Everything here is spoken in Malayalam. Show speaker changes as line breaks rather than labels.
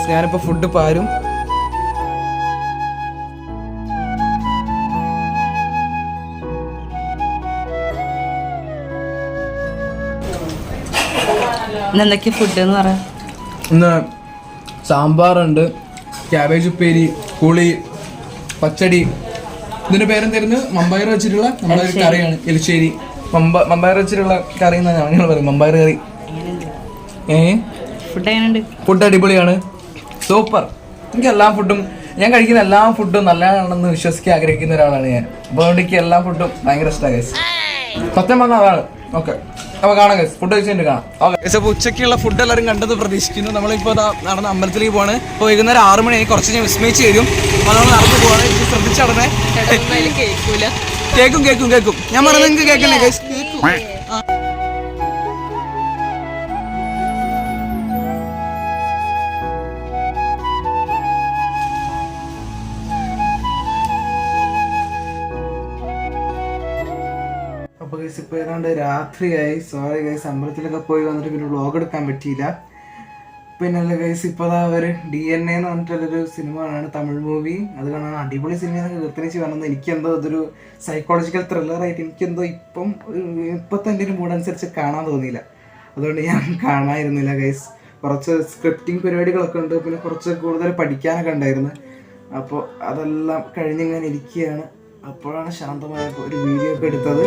ഗൈസ്, ഞാനിപ്പോൾ ഫുഡ് പാരും.
എന്തൊക്കെ ഫുഡ് എന്ന് പറയാം?
ഇന്ന് സാമ്പാറുണ്ട്, ക്യാബേജ് ഉപ്പേരി, പുളി, പച്ചടി. ഇതിന്റെ പേരെന്തായിരുന്നു? മമ്പയർ വെച്ചിട്ടുള്ള നമ്മളൊരു കറിയാണ്. എലിശ്ശേരി മമ്പയർ വെച്ചിട്ടുള്ള കറി എന്നാണ് ഞങ്ങൾ പറയും, മമ്പയർ കറി. ഫുഡ് അടിപൊളിയാണ്, സൂപ്പർ. എനിക്ക് എല്ലാ ഫുഡും, ഞാൻ കഴിക്കുന്ന എല്ലാ ഫുഡും നല്ലതാണെന്ന് വിശ്വസിക്കാൻ ആഗ്രഹിക്കുന്ന ഒരാളാണ് ഞാൻ. അപ്പോൾ അതുകൊണ്ട് എനിക്ക് എല്ലാ ഫുഡും ഭയങ്കര ഇഷ്ടമാണ് ഗൈസ്. സത്യം പറഞ്ഞ അതാണ്. ഓക്കെ, അപ്പോൾ കാണാം ഗൈസ്, ഫുഡ് കഴിച്ചിട്ട് കാണാം. ഓക്കെ ഗൈസ്, അപ്പോൾ ഉച്ചയ്ക്കുള്ള ഫുഡ് എല്ലാവരും കണ്ടത് പ്രതീക്ഷിക്കുന്നു. നമ്മളിപ്പോൾ നടന്ന അമ്പലത്തിലേക്ക് പോവാണ്. ഇപ്പോൾ വൈകുന്നേരം 6 മണിയായി, കുറച്ച് ഞാൻ വിസ്മയിച്ച് തരും. അപ്പോൾ നമ്മൾ നടന്നു പോവാണ്. എനിക്ക് ശ്രദ്ധിച്ചടനെ കേൾക്കും. ഞാൻ പറഞ്ഞത് നിങ്ങൾക്ക് കേൾക്കണേ ഗൈസ്? അപ്പോൾ ഗൈസ്, ഇപ്പോൾ ഏതാണ്ട് രാത്രിയായി. സോറി ഗൈസ്, അമ്പലത്തിലൊക്കെ പോയി വന്നിട്ട് പിന്നെ വ്ളോഗ് എടുക്കാൻ പറ്റിയില്ല. പിന്നല്ല ഗൈസ്, ഇപ്പോൾ അവർ DNA എന്ന് പറഞ്ഞിട്ടുള്ളൊരു സിനിമ ആണ്, തമിഴ് മൂവി. അത് കാണാൻ അടിപൊളി സിനിമയെന്നൊക്കെ കീർത്തനിച്ച് കാണുന്നത്. എനിക്കെന്തോ അതൊരു സൈക്കോളജിക്കൽ ത്രില്ലറായിട്ട് എനിക്കെന്തോ ഇപ്പോഴത്തെ എൻ്റെ ഒരു മൂഡനുസരിച്ച് കാണാൻ തോന്നിയില്ല. അതുകൊണ്ട് ഞാൻ കാണാതിരുന്നില്ല ഗൈസ്. കുറച്ച് സ്ക്രിപ്റ്റിംഗ് പരിപാടികളൊക്കെ ഉണ്ട്, പിന്നെ കുറച്ച് കൂടുതൽ പഠിക്കാനൊക്കെ ഉണ്ടായിരുന്നു. അപ്പോൾ അതെല്ലാം കഴിഞ്ഞിങ്ങനെ ഇരിക്കുകയാണ്. അപ്പോഴാണ് ശാന്തമായ ഒരു വീഡിയോ ഒക്കെ എടുത്തത്.